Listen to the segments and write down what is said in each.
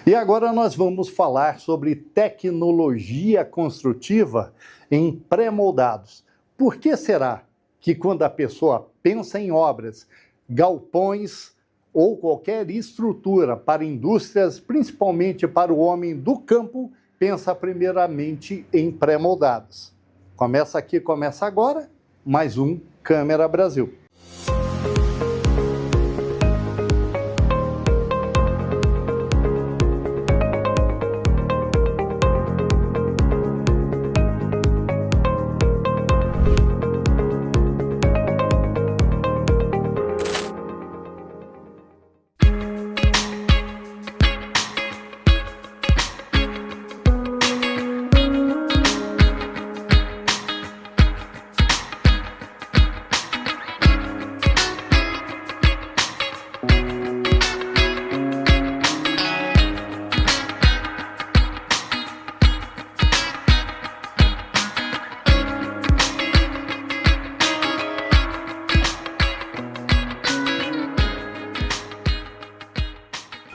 E agora nós vamos falar sobre tecnologia construtiva em pré-moldados. Por que será que quando a pessoa pensa em obras, galpões ou qualquer estrutura para indústrias, principalmente para o homem do campo, pensa primeiramente em pré-moldados? Começa aqui, começa agora, mais um Câmera Brasil.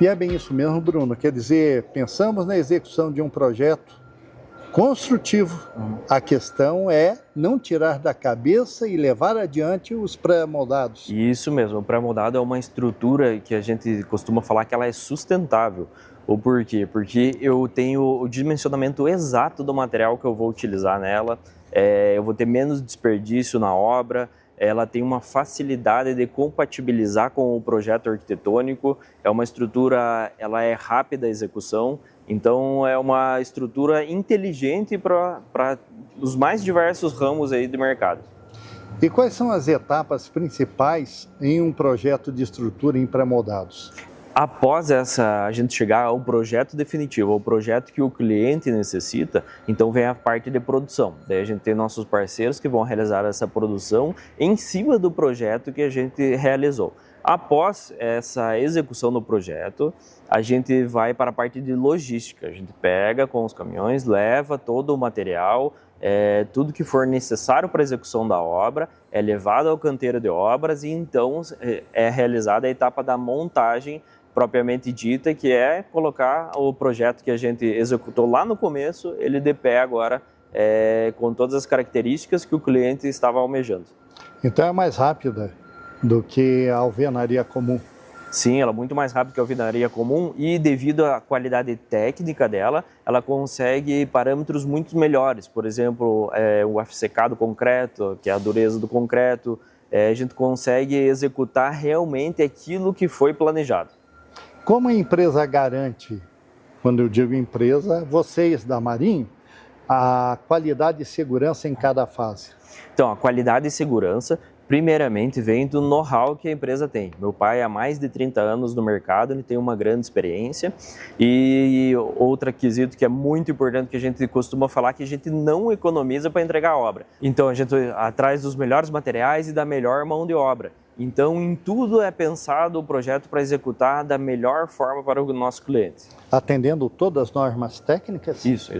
E é bem isso mesmo, Bruno. Quer dizer, pensamos na execução de um projeto construtivo. A questão é não tirar da cabeça e levar adiante os pré-moldados. Isso mesmo, o pré-moldado é uma estrutura que a gente costuma falar que ela é sustentável. O porquê? Porque eu tenho o dimensionamento exato do material que eu vou utilizar nela, eu vou ter menos desperdício na obra, ela tem uma facilidade de compatibilizar com o projeto arquitetônico, é uma estrutura, ela é rápida a execução, então é uma estrutura inteligente para os mais diversos ramos aí do mercado. E quais são as etapas principais em um projeto de estrutura em pré-moldados? Após a gente chegar ao projeto definitivo, ao projeto que o cliente necessita, então vem a parte de produção. Daí a gente tem nossos parceiros que vão realizar essa produção em cima do projeto que a gente realizou. Após essa execução do projeto, a gente vai para a parte de logística. A gente pega com os caminhões, leva todo o material, tudo que for necessário para a execução da obra, é levado ao canteiro de obras e então é realizada a etapa da montagem propriamente dita, que é colocar o projeto que a gente executou lá no começo, ele de pé agora, com todas as características que o cliente estava almejando. Então é mais rápida do que a alvenaria comum. Sim, ela é muito mais rápida que a alvenaria comum e devido à qualidade técnica dela, ela consegue parâmetros muito melhores. Por exemplo, o FCK do concreto, que é a dureza do concreto, a gente consegue executar realmente aquilo que foi planejado. Como a empresa garante, quando eu digo empresa, vocês da Marim, a qualidade e segurança em cada fase? Então, a qualidade e segurança, primeiramente, vem do know-how que a empresa tem. Meu pai há mais de 30 anos no mercado, ele tem uma grande experiência. E outro quesito que é muito importante que a gente costuma falar, que a gente não economiza para entregar a obra. Então, a gente atrás dos melhores materiais e da melhor mão de obra. Então, em tudo é pensado o projeto para executar da melhor forma para o nosso cliente. Atendendo todas as normas técnicas? Isso.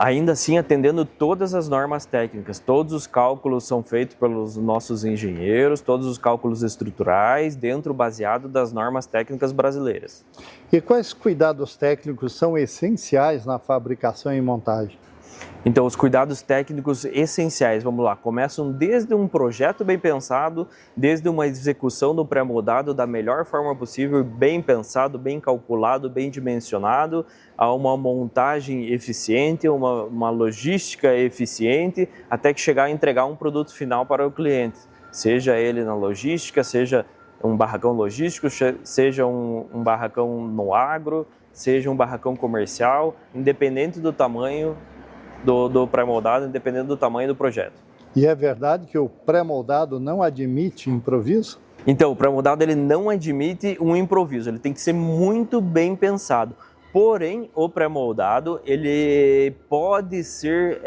Ainda assim, atendendo todas as normas técnicas. Todos os cálculos são feitos pelos nossos engenheiros, todos os cálculos estruturais, baseado das normas técnicas brasileiras. E quais cuidados técnicos são essenciais na fabricação e montagem? Então, os cuidados técnicos essenciais, vamos lá, começam desde um projeto bem pensado, desde uma execução do pré-moldado da melhor forma possível, bem pensado, bem calculado, bem dimensionado, a uma montagem eficiente, uma logística eficiente, até que chegar a entregar um produto final para o cliente. Seja ele na logística, seja um barracão logístico, seja um barracão no agro, seja um barracão comercial, independente do tamanho do pré-moldado, independente do tamanho do projeto. E é verdade que o pré-moldado não admite improviso? Então, o pré-moldado ele não admite um improviso, ele tem que ser muito bem pensado. Porém, o pré-moldado ele pode ser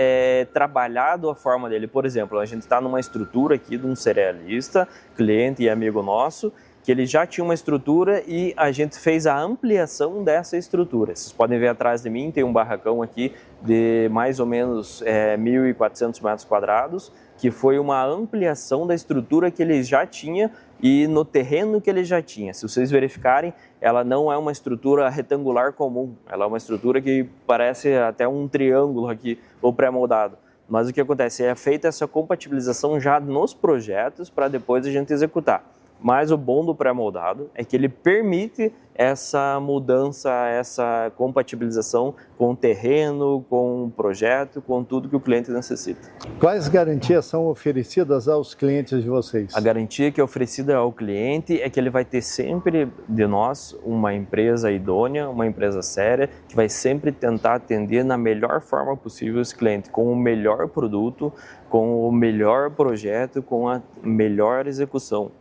trabalhado a forma dele. Por exemplo, a gente está numa estrutura aqui de um cerealista, cliente e amigo nosso, que ele já tinha uma estrutura e a gente fez a ampliação dessa estrutura. Vocês podem ver atrás de mim, tem um barracão aqui de mais ou menos 1.400 metros quadrados, que foi uma ampliação da estrutura que ele já tinha e no terreno que ele já tinha. Se vocês verificarem, ela não é uma estrutura retangular comum, ela é uma estrutura que parece até um triângulo aqui, ou pré-moldado. Mas o que acontece? É feita essa compatibilização já nos projetos para depois a gente executar. Mas o bom do pré-moldado é que ele permite essa mudança, essa compatibilização com o terreno, com o projeto, com tudo que o cliente necessita. Quais garantias são oferecidas aos clientes de vocês? A garantia que é oferecida ao cliente é que ele vai ter sempre de nós uma empresa idônea, uma empresa séria, que vai sempre tentar atender na melhor forma possível esse cliente, com o melhor produto, com o melhor projeto, com a melhor execução.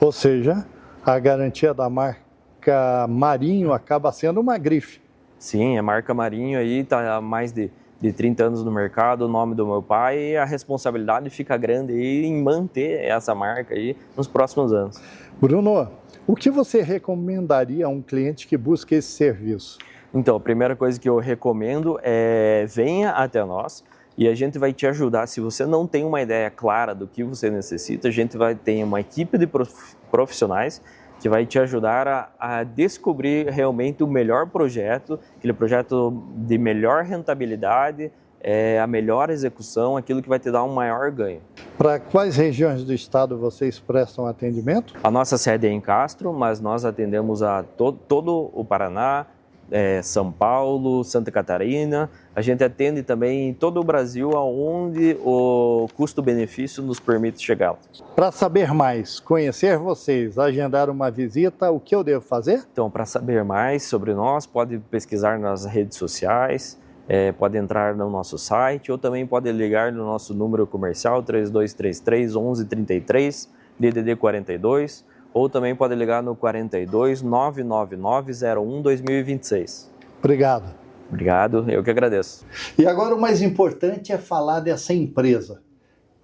Ou seja, a garantia da marca Marinho acaba sendo uma grife. Sim, a marca Marinho aí está há mais de 30 anos no mercado, o nome do meu pai, e a responsabilidade fica grande aí em manter essa marca aí nos próximos anos. Bruno, o que você recomendaria a um cliente que busca esse serviço? Então, a primeira coisa que eu recomendo é venha até nós. E a gente vai te ajudar. Se você não tem uma ideia clara do que você necessita, a gente vai ter uma equipe de profissionais que vai te ajudar a descobrir realmente o melhor projeto, aquele projeto de melhor rentabilidade, a melhor execução, aquilo que vai te dar um maior ganho. Para quais regiões do estado vocês prestam atendimento? A nossa sede é em Castro, mas nós atendemos a todo o Paraná, São Paulo, Santa Catarina. A gente atende também em todo o Brasil, onde o custo-benefício nos permite chegar. Para saber mais, conhecer vocês, agendar uma visita, o que eu devo fazer? Então, para saber mais sobre nós, pode pesquisar nas redes sociais, pode entrar no nosso site ou também pode ligar no nosso número comercial 3233 1133, DDD 42, ou também pode ligar no 42 999 01 2026. Obrigado. Obrigado, eu que agradeço. E agora o mais importante é falar dessa empresa,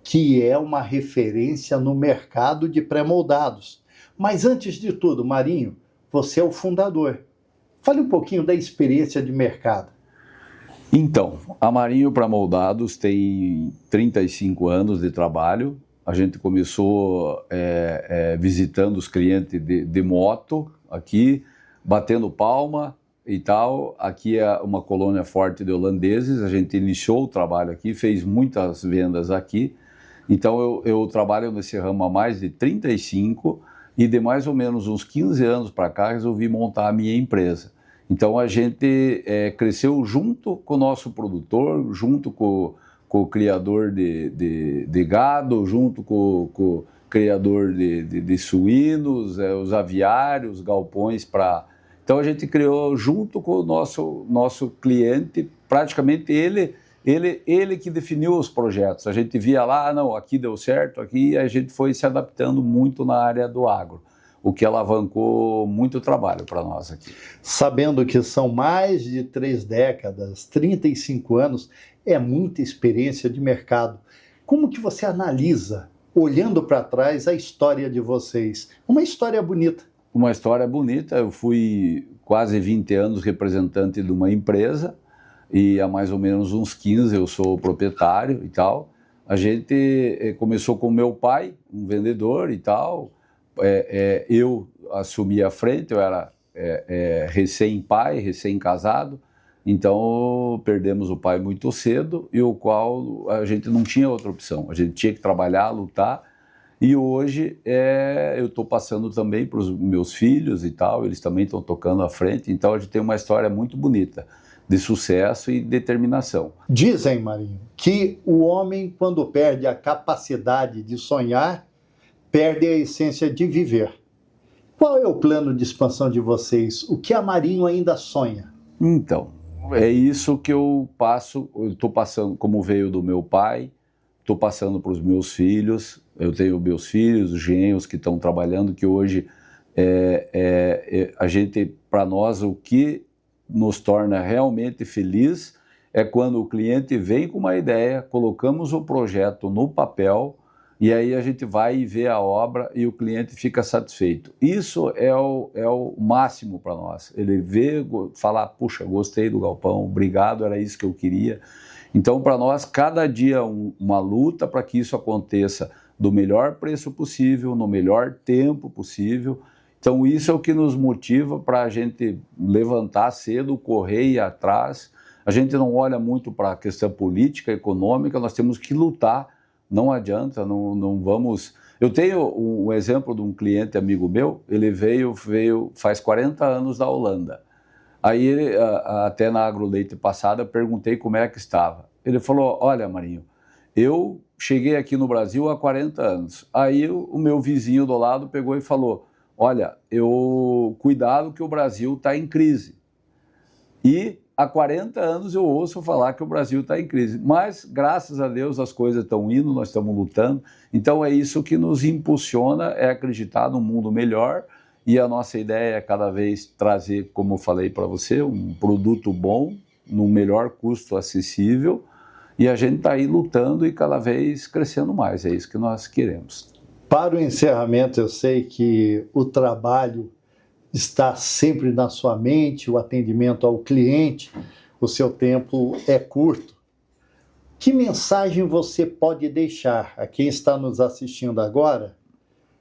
que é uma referência no mercado de pré-moldados. Mas antes de tudo, Marinho, você é o fundador. Fale um pouquinho da experiência de mercado. Então, a Marinho Pré-Moldados tem 35 anos de trabalho. A gente começou visitando os clientes de moto aqui, batendo palma e tal. Aqui é uma colônia forte de holandeses, a gente iniciou o trabalho aqui, fez muitas vendas aqui. Então eu trabalho nesse ramo há mais de 35 e de mais ou menos uns 15 anos para cá resolvi montar a minha empresa. Então a gente cresceu junto com o nosso produtor, junto com o criador de gado, junto com o criador de suínos, os aviários, galpões para... Então a gente criou junto com o nosso cliente, praticamente ele que definiu os projetos. A gente via lá, não, aqui deu certo, aqui, e a gente foi se adaptando muito na área do agro, o que alavancou muito trabalho para nós aqui. Sabendo que são mais de 3 décadas, 35 anos, é muita experiência de mercado. Como que você analisa, olhando para trás, a história de vocês? Uma história bonita. Uma história bonita. Eu fui quase 20 anos representante de uma empresa e há mais ou menos uns 15 eu sou proprietário e tal. A gente começou com meu pai, um vendedor e tal. Eu assumi a frente, eu era recém-pai, recém-casado. Então perdemos o pai muito cedo e o qual a gente não tinha outra opção. A gente tinha que trabalhar, lutar. E hoje eu estou passando também para os meus filhos e tal, eles também estão tocando à frente. Então a gente tem uma história muito bonita de sucesso e determinação. Dizem, Marinho, que o homem, quando perde a capacidade de sonhar, perde a essência de viver. Qual é o plano de expansão de vocês? O que a Marinho ainda sonha? Então, é isso que eu estou passando, como veio do meu pai, estou passando para os meus filhos. Eu tenho meus filhos, os genros que estão trabalhando, que hoje a gente, para nós, o que nos torna realmente feliz é quando o cliente vem com uma ideia, colocamos o projeto no papel e aí a gente vai e vê a obra e o cliente fica satisfeito. Isso é o máximo para nós. Ele vê, falar, puxa, gostei do galpão, obrigado, era isso que eu queria. Então, para nós, cada dia uma luta para que isso aconteça do melhor preço possível, no melhor tempo possível. Então isso é o que nos motiva para a gente levantar cedo, correr e ir atrás. A gente não olha muito para a questão política, econômica, nós temos que lutar, não adianta, não vamos... Eu tenho um exemplo de um cliente amigo meu, ele veio faz 40 anos da Holanda. Aí, até na AgroLeite passada, eu perguntei como é que estava. Ele falou, olha Marinho, eu cheguei aqui no Brasil há 40 anos. Aí o meu vizinho do lado pegou e falou, olha, cuidado que o Brasil está em crise. E há 40 anos eu ouço falar que o Brasil está em crise. Mas, graças a Deus, as coisas estão indo, nós estamos lutando. Então é isso que nos impulsiona, é acreditar num mundo melhor. E a nossa ideia é cada vez trazer, como eu falei para você, um produto bom, no melhor custo acessível. E a gente está aí lutando e cada vez crescendo mais. É isso que nós queremos. Para o encerramento, eu sei que o trabalho está sempre na sua mente, o atendimento ao cliente, o seu tempo é curto. Que mensagem você pode deixar a quem está nos assistindo agora,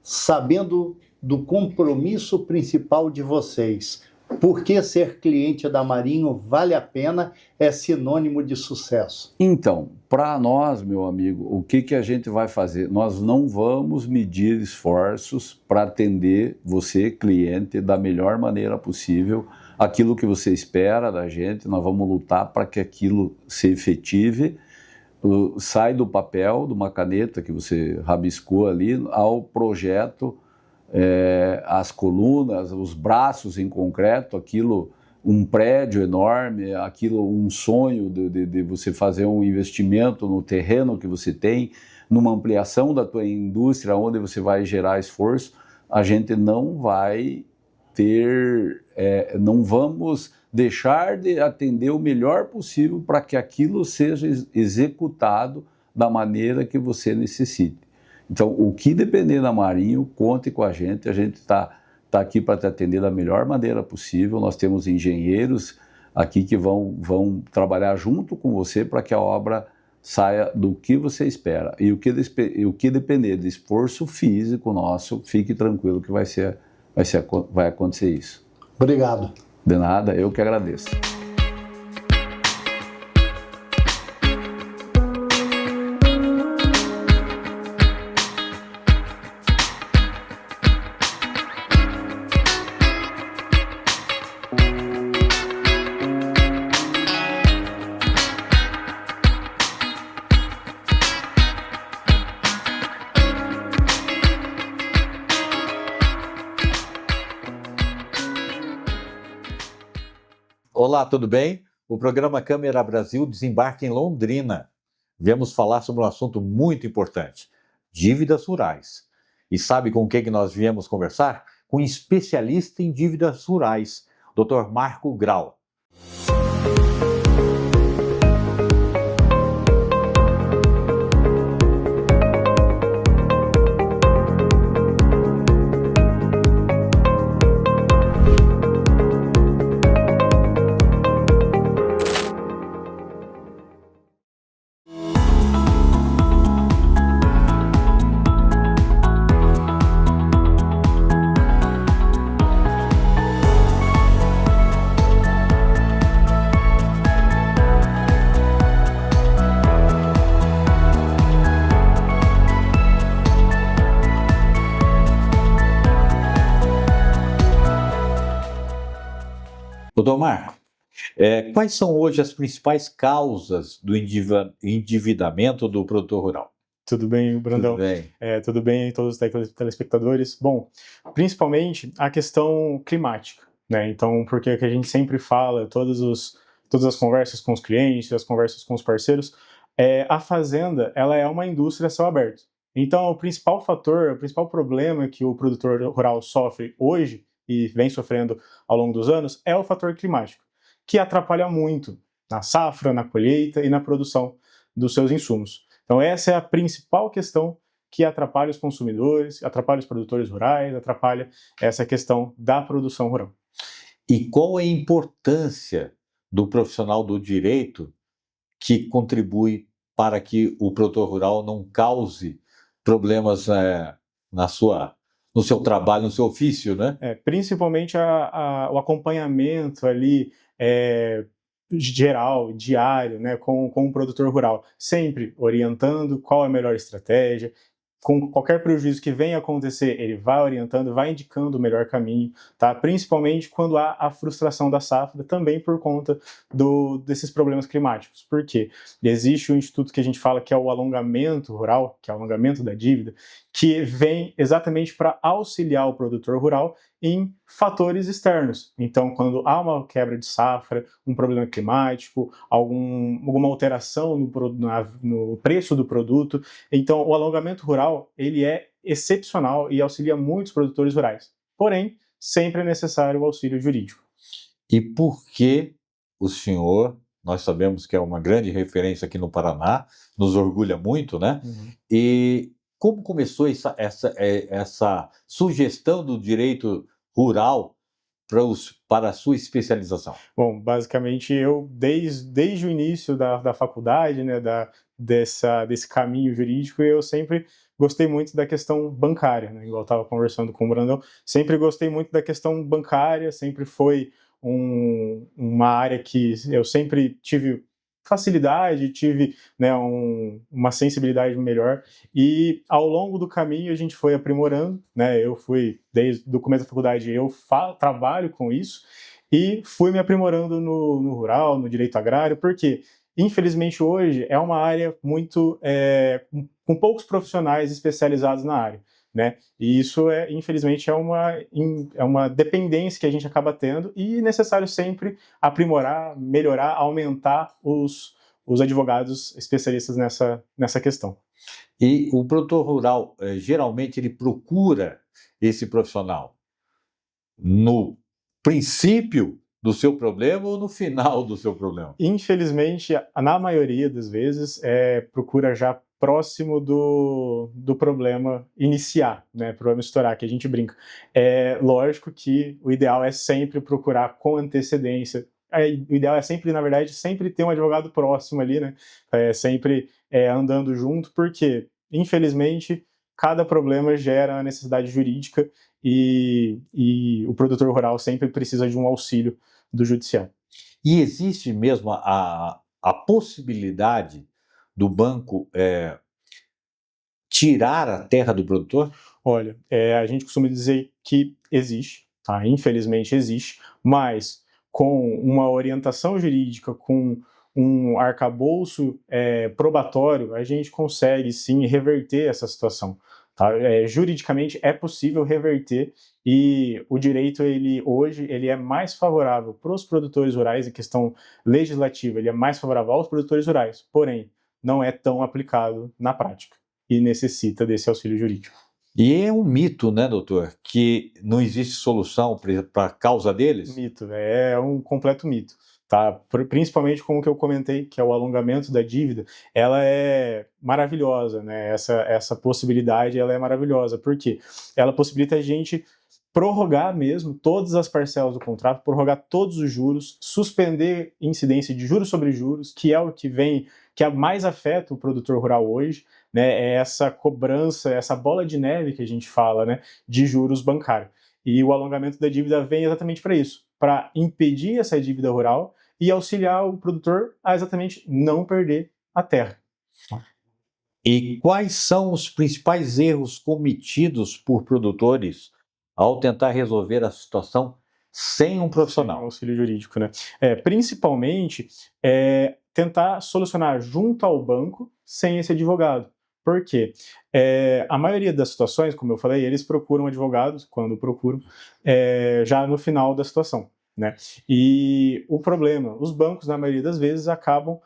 sabendo do compromisso principal de vocês? Por que ser cliente da Marinho vale a pena, é sinônimo de sucesso? Então, para nós, meu amigo, o que a gente vai fazer? Nós não vamos medir esforços para atender você, cliente, da melhor maneira possível. Aquilo que você espera da gente, nós vamos lutar para que aquilo se efetive. Sai do papel, de uma caneta que você rabiscou ali, ao projeto, as colunas, os braços em concreto, aquilo, um prédio enorme, aquilo, um sonho de você fazer um investimento no terreno que você tem, numa ampliação da tua indústria, onde você vai gerar esforço. A gente não vai não vamos deixar de atender o melhor possível para que aquilo seja executado da maneira que você necessite. Então, o que depender da Marinho, conte com a gente está aqui para te atender da melhor maneira possível. Nós temos engenheiros aqui que vão trabalhar junto com você para que a obra saia do que você espera. E o que depender de esforço físico nosso, fique tranquilo que vai acontecer isso. Obrigado. De nada, eu que agradeço. Olá, tudo bem? O programa Câmara Brasil desembarca em Londrina. Viemos falar sobre um assunto muito importante, dívidas rurais. E sabe com quem que nós viemos conversar? Com um especialista em dívidas rurais, Dr. Marco Grau. Doutor Marco, quais são hoje as principais causas do endividamento do produtor rural? Tudo bem, Brandão? Tudo bem. Tudo bem, todos os telespectadores? Bom, principalmente a questão climática, né? Então, porque que a gente sempre fala, todas as conversas com os clientes, as conversas com os parceiros, a fazenda, ela é uma indústria a céu aberto. Então, o principal fator, o principal problema que o produtor rural sofre hoje, e vem sofrendo ao longo dos anos, é o fator climático, que atrapalha muito na safra, na colheita e na produção dos seus insumos. Então essa é a principal questão que atrapalha os consumidores, atrapalha os produtores rurais, atrapalha essa questão da produção rural. E qual é a importância do profissional do direito que contribui para que o produtor rural não cause problemas no seu trabalho, no seu ofício, né? Principalmente o acompanhamento ali geral, diário, né, com o produtor rural, sempre orientando qual é a melhor estratégia. Com qualquer prejuízo que venha acontecer, ele vai orientando, vai indicando o melhor caminho, tá? Principalmente quando há a frustração da safra, também por conta desses problemas climáticos. Por quê? Existe um instituto que a gente fala que é o alongamento rural, que é o alongamento da dívida, que vem exatamente para auxiliar o produtor rural em fatores externos. Então, quando há uma quebra de safra, um problema climático, alguma alteração no preço do produto, então o alongamento rural ele é excepcional e auxilia muitos produtores rurais. Porém, sempre é necessário o auxílio jurídico. E por que o senhor, nós sabemos que é uma grande referência aqui no Paraná, nos orgulha muito, né? Uhum. E como começou essa sugestão do direito rural para a sua especialização? Bom, basicamente eu, desde o início da faculdade, né, desse caminho jurídico, eu sempre gostei muito da questão bancária, né, igual eu estava conversando com o Brandão, sempre gostei muito da questão bancária, sempre foi uma área que eu sempre tive facilidade, tive, né, uma sensibilidade melhor, e ao longo do caminho a gente foi aprimorando, né, eu fui, desde o começo da faculdade, eu trabalho com isso, e fui me aprimorando no rural, no direito agrário, porque, infelizmente, hoje é uma área muito, com poucos profissionais especializados na área, né? E isso, infelizmente, é uma dependência que a gente acaba tendo e é necessário sempre aprimorar, melhorar, aumentar os advogados especialistas nessa questão. E o produtor rural, geralmente, ele procura esse profissional no princípio do seu problema ou no final do seu problema? Infelizmente, na maioria das vezes, procura já próximo do problema iniciar, né, problema estourar, que a gente brinca. É lógico que o ideal é sempre procurar com antecedência. O ideal é sempre, na verdade, sempre ter um advogado próximo ali, né, sempre andando junto, porque, infelizmente, cada problema gera a necessidade jurídica e o produtor rural sempre precisa de um auxílio do judiciário. E existe mesmo a possibilidade do banco tirar a terra do produtor? Olha, a gente costuma dizer que existe, tá? Infelizmente existe, mas com uma orientação jurídica, com um arcabouço probatório, a gente consegue sim reverter essa situação. Tá? Juridicamente é possível reverter e o direito hoje ele é mais favorável para os produtores rurais, em questão legislativa, ele é mais favorável aos produtores rurais, porém não é tão aplicado na prática e necessita desse auxílio jurídico. E é um mito, né, doutor, que não existe solução para a causa deles? Mito, é um completo mito. Tá? Principalmente com o que eu comentei, que é o alongamento da dívida, ela é maravilhosa, né? Essa possibilidade ela é maravilhosa, porque ela possibilita a gente prorrogar mesmo todas as parcelas do contrato, prorrogar todos os juros, suspender incidência de juros sobre juros, que é o que mais afeta o produtor rural hoje, né? É essa cobrança, essa bola de neve que a gente fala, né? De juros bancários. E o alongamento da dívida vem exatamente para isso, para impedir essa dívida rural e auxiliar o produtor a exatamente não perder a terra. E quais são os principais erros cometidos por produtores ao tentar resolver a situação sem um profissional? Sem auxílio jurídico, né? Principalmente, tentar solucionar junto ao banco sem esse advogado. Por quê? A maioria das situações, como eu falei, eles procuram advogados, quando procuram, já no final da situação, né? E o problema, os bancos, na maioria das vezes, acabam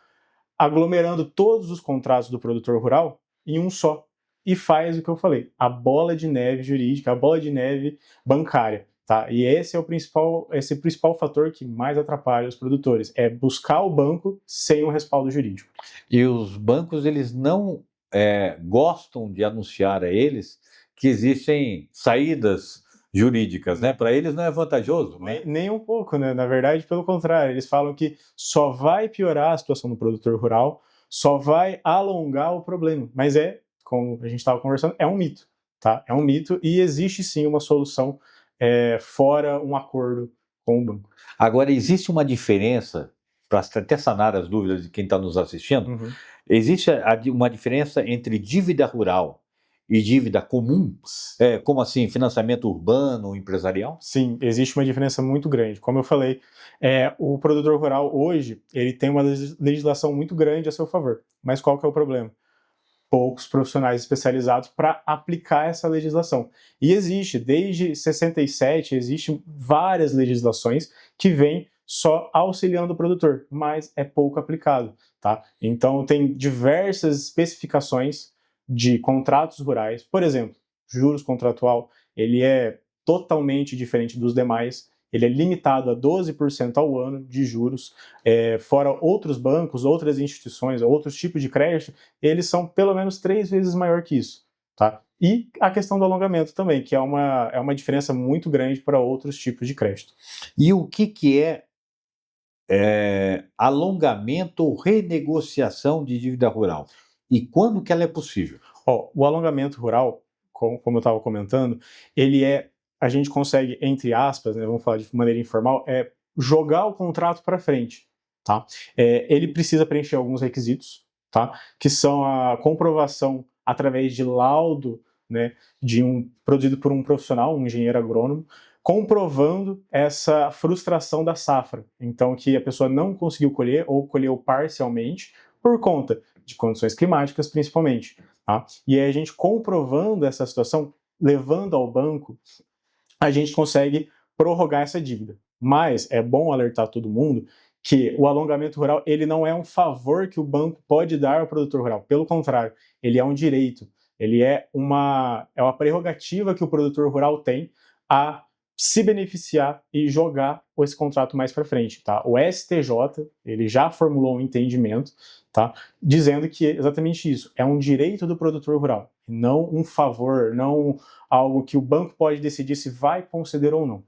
aglomerando todos os contratos do produtor rural em um só. E faz o que eu falei, a bola de neve jurídica, a bola de neve bancária. Tá? E esse é o principal fator que mais atrapalha os produtores, é buscar o banco sem um respaldo jurídico. E os bancos, eles não gostam de anunciar a eles que existem saídas jurídicas, né? Para eles não é vantajoso, né? Nem um pouco, né? Na verdade, pelo contrário, eles falam que só vai piorar a situação do produtor rural, só vai alongar o problema. Mas como a gente estava conversando, é um mito, tá? É um mito e existe sim uma solução fora um acordo com o banco. Agora, existe uma diferença, para até sanar as dúvidas de quem está nos assistindo, existe uma diferença entre dívida rural e dívida comum? Como assim, financiamento urbano, empresarial? Sim, existe uma diferença muito grande. Como eu falei, o produtor rural hoje, ele tem uma legislação muito grande a seu favor. Mas qual que é o problema? Poucos profissionais especializados para aplicar essa legislação. E existe, desde 67, existem várias legislações que vêm só auxiliando o produtor, mas é pouco aplicado, tá? Então tem diversas especificações de contratos rurais. Por exemplo, juros contratual, ele é totalmente diferente dos demais. Ele é limitado a 12% ao ano de juros, fora outros bancos, outras instituições, outros tipos de crédito, eles são pelo menos 3 vezes maior que isso, tá? E a questão do alongamento também, que é uma diferença muito grande para outros tipos de crédito. E o que é alongamento ou renegociação de dívida rural? E quando que ela é possível? O alongamento rural, como eu estava comentando, a gente consegue, entre aspas, né, vamos falar de maneira informal, jogar o contrato para frente, tá? Ele precisa preencher alguns requisitos, tá? Que são a comprovação através de laudo, né, produzido por um profissional, um engenheiro agrônomo, comprovando essa frustração da safra. Então, que a pessoa não conseguiu colher ou colheu parcialmente por conta de condições climáticas, principalmente, tá? E aí a gente comprovando essa situação, levando ao banco, a gente consegue prorrogar essa dívida. Mas é bom alertar todo mundo que o alongamento rural ele não é um favor que o banco pode dar ao produtor rural. Pelo contrário, ele é um direito. Ele é uma prerrogativa que o produtor rural tem a se beneficiar e jogar esse contrato mais para frente, tá? O STJ, ele já formulou um entendimento, tá? Dizendo que é exatamente isso, é um direito do produtor rural, não um favor, não algo que o banco pode decidir se vai conceder ou não.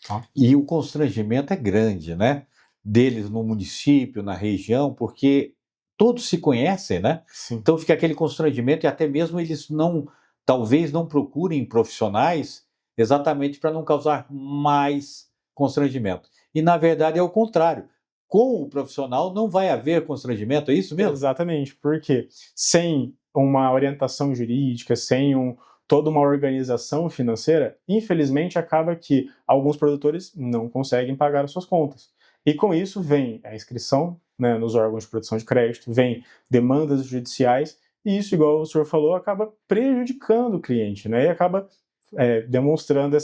Tá? E o constrangimento é grande, né? Deles no município, na região, porque todos se conhecem, né? Sim. Então fica aquele constrangimento e até mesmo eles talvez não procurem profissionais exatamente para não causar mais constrangimento. E na verdade é o contrário. Com o profissional não vai haver constrangimento, é isso mesmo? Exatamente, porque sem uma orientação jurídica, sem toda uma organização financeira, infelizmente acaba que alguns produtores não conseguem pagar as suas contas. E com isso vem a inscrição, né, nos órgãos de produção de crédito, vem demandas judiciais, e isso, igual o senhor falou, acaba prejudicando o cliente, né, e acaba demonstrando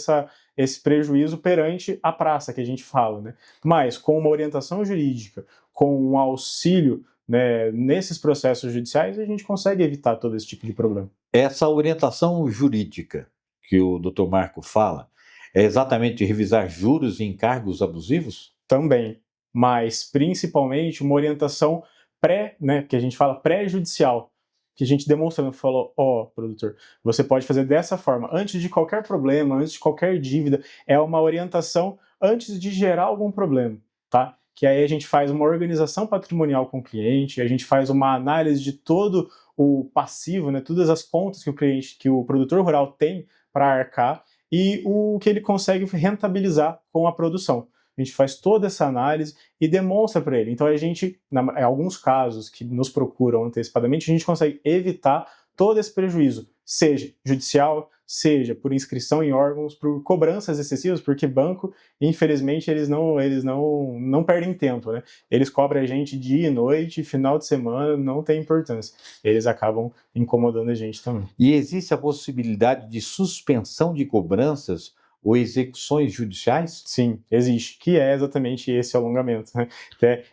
esse prejuízo perante a praça que a gente fala, né? Mas com uma orientação jurídica, com um auxílio, né, nesses processos judiciais, a gente consegue evitar todo esse tipo de problema. Essa orientação jurídica que o Dr. Marco fala é exatamente revisar juros e encargos abusivos? Também, mas principalmente uma orientação né, que a gente fala pré-judicial, que a gente demonstrando, falou, produtor, você pode fazer dessa forma, antes de qualquer problema, antes de qualquer dívida, é uma orientação antes de gerar algum problema, tá? Que aí a gente faz uma organização patrimonial com o cliente, a gente faz uma análise de todo o passivo, né, todas as contas que o produtor rural tem para arcar e o que ele consegue rentabilizar com a produção. A gente faz toda essa análise e demonstra para ele. Então a gente, em alguns casos que nos procuram antecipadamente, a gente consegue evitar todo esse prejuízo, seja judicial, seja por inscrição em órgãos, por cobranças excessivas, porque banco, infelizmente, eles não perdem tempo, né? Eles cobram a gente dia e noite, final de semana, não tem importância. Eles acabam incomodando a gente também. E existe a possibilidade de suspensão de cobranças ou execuções judiciais? Sim, existe, que é exatamente esse alongamento, né?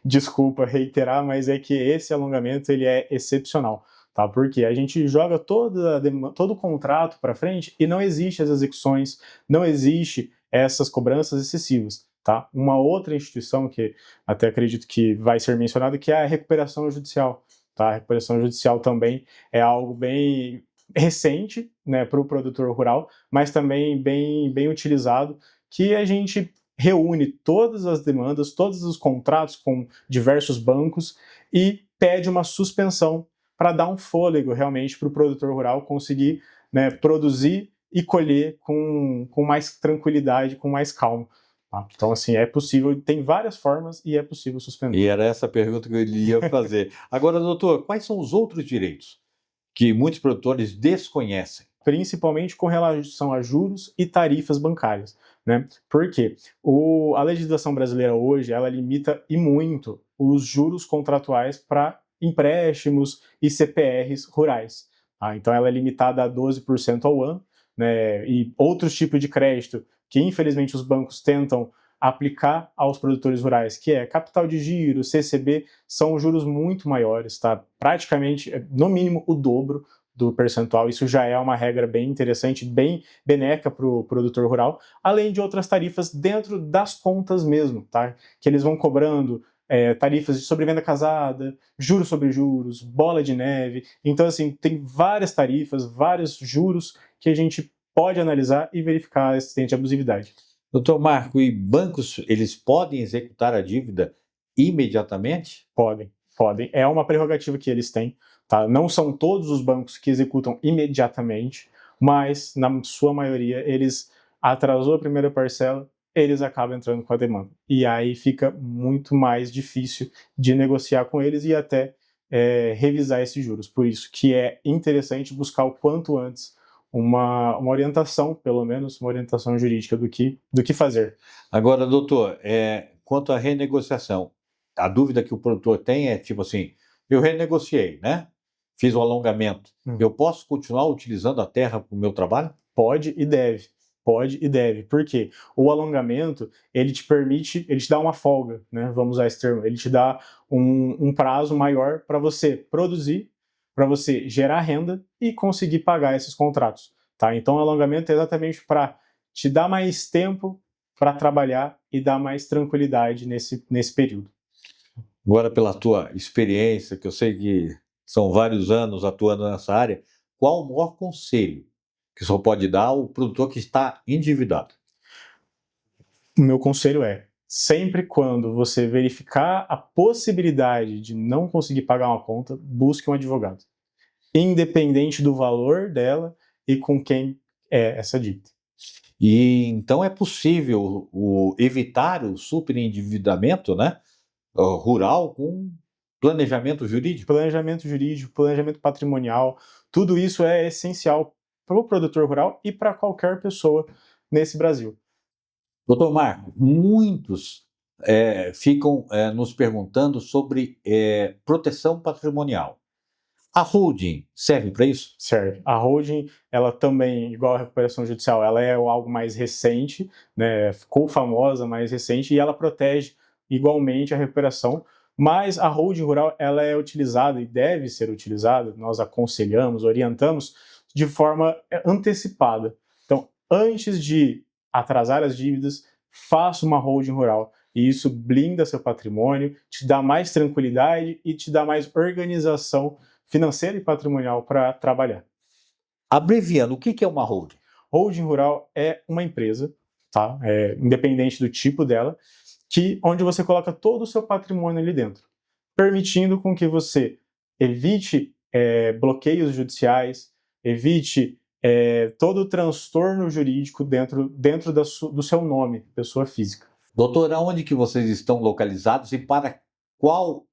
Desculpa reiterar, mas é que esse alongamento ele é excepcional, tá? Porque a gente joga todo o contrato para frente e não existe as execuções, não existe essas cobranças excessivas, tá? Uma outra instituição que até acredito que vai ser mencionada, que é a recuperação judicial, tá? A recuperação judicial também é algo bem recente, né, para o produtor rural, mas também bem utilizado, que a gente reúne todas as demandas, todos os contratos com diversos bancos e pede uma suspensão para dar um fôlego realmente para o produtor rural conseguir, né, produzir e colher com mais tranquilidade, com mais calma. Tá? Então, assim, é possível, tem várias formas e é possível suspender. E era essa a pergunta que eu ia fazer. Agora, doutor, quais são os outros direitos que muitos produtores desconhecem? Principalmente com relação a juros e tarifas bancárias, né? Porque a legislação brasileira hoje, ela limita e muito os juros contratuais para empréstimos e CPRs rurais. Tá? Então ela é limitada a 12% ao ano, né? E outros tipos de crédito que infelizmente os bancos tentam aplicar aos produtores rurais, que é capital de giro, CCB, são juros muito maiores, tá? Praticamente, no mínimo, o dobro do percentual. Isso já é uma regra bem interessante, bem benéfica para o produtor rural, além de outras tarifas dentro das contas mesmo, tá? Que eles vão cobrando tarifas de sobrevenda casada, juros sobre juros, bola de neve. Então, assim, tem várias tarifas, vários juros que a gente pode analisar e verificar a existência de abusividade. Doutor Marco, e bancos, eles podem executar a dívida imediatamente? Podem. É uma prerrogativa que eles têm. Tá? Não são todos os bancos que executam imediatamente, mas na sua maioria eles atrasou a primeira parcela, eles acabam entrando com a demanda. E aí fica muito mais difícil de negociar com eles e até revisar esses juros. Por isso que é interessante buscar o quanto antes uma orientação, pelo menos uma orientação jurídica do que fazer. Agora, doutor, quanto à renegociação, a dúvida que o produtor tem é tipo assim, eu renegociei, né? Fiz o alongamento. Eu posso continuar utilizando a terra para o meu trabalho? Pode e deve. Pode e deve. Por quê? O alongamento, ele te permite, ele te dá uma folga, né? Vamos usar esse termo. Ele te dá um prazo maior para você produzir, para você gerar renda e conseguir pagar esses contratos. Tá? Então, o alongamento é exatamente para te dar mais tempo para trabalhar e dar mais tranquilidade nesse período. Agora, pela tua experiência, que eu sei que são vários anos atuando nessa área, qual o maior conselho que o senhor pode dar ao produtor que está endividado? O meu conselho é, sempre quando você verificar a possibilidade de não conseguir pagar uma conta, busque um advogado, independente do valor dela e com quem é essa dívida. E então é possível evitar o superendividamento, né, rural com planejamento jurídico? Planejamento jurídico, planejamento patrimonial, tudo isso é essencial para o produtor rural e para qualquer pessoa nesse Brasil. Doutor Marco, muitos ficam nos perguntando sobre proteção patrimonial. A holding serve para isso? Serve. A holding, ela também, igual a recuperação judicial, ela é algo mais recente, né? Ficou famosa, mais recente, e ela protege igualmente a recuperação. Mas a holding rural, ela é utilizada e deve ser utilizada, nós aconselhamos, orientamos, de forma antecipada. Então, antes de atrasar as dívidas, faça uma holding rural. E isso blinda seu patrimônio, te dá mais tranquilidade e te dá mais organização financeira e patrimonial para trabalhar. Abreviando, o que é uma holding? Holding rural é uma empresa, tá? Independente do tipo dela, onde você coloca todo o seu patrimônio ali dentro, permitindo com que você evite bloqueios judiciais, evite todo o transtorno jurídico dentro do seu nome, pessoa física. Doutor, aonde que vocês estão localizados e para qual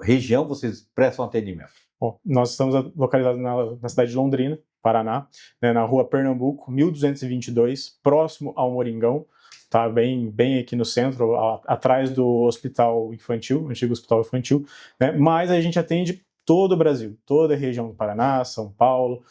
região vocês prestam atendimento? Bom, nós estamos localizados na cidade de Londrina, Paraná, né, na rua Pernambuco, 1222, próximo ao Moringão, tá bem aqui no centro, atrás do Hospital Infantil, antigo Hospital Infantil, né, mas a gente atende todo o Brasil, toda a região do Paraná, São Paulo,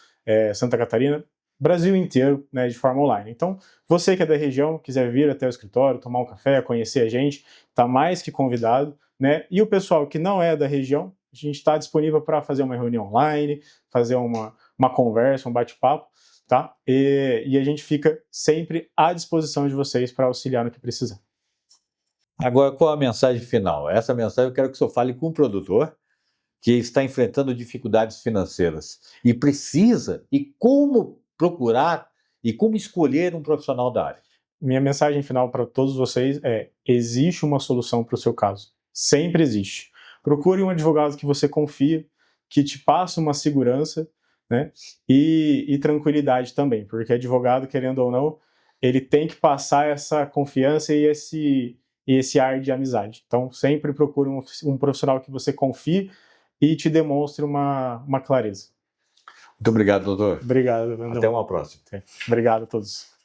Santa Catarina, Brasil inteiro, né, de forma online. Então, você que é da região, quiser vir até o escritório, tomar um café, conhecer a gente, está mais que convidado, né? E o pessoal que não é da região, a gente está disponível para fazer uma reunião online, fazer uma conversa, um bate-papo, tá? E a gente fica sempre à disposição de vocês para auxiliar no que precisar. Agora, qual a mensagem final? Essa mensagem eu quero que o senhor fale com o produtor que está enfrentando dificuldades financeiras e precisa, e como procurar e como escolher um profissional da área. Minha mensagem final para todos vocês é: existe uma solução para o seu caso. Sempre existe. Procure um advogado que você confia, que te passa uma segurança, né? E tranquilidade também, porque advogado, querendo ou não, ele tem que passar essa confiança e esse ar de amizade. Então, sempre procure um profissional que você confie e te demonstre uma clareza. Muito obrigado, doutor. Obrigado, Vandão. Até uma próxima. Obrigado a todos.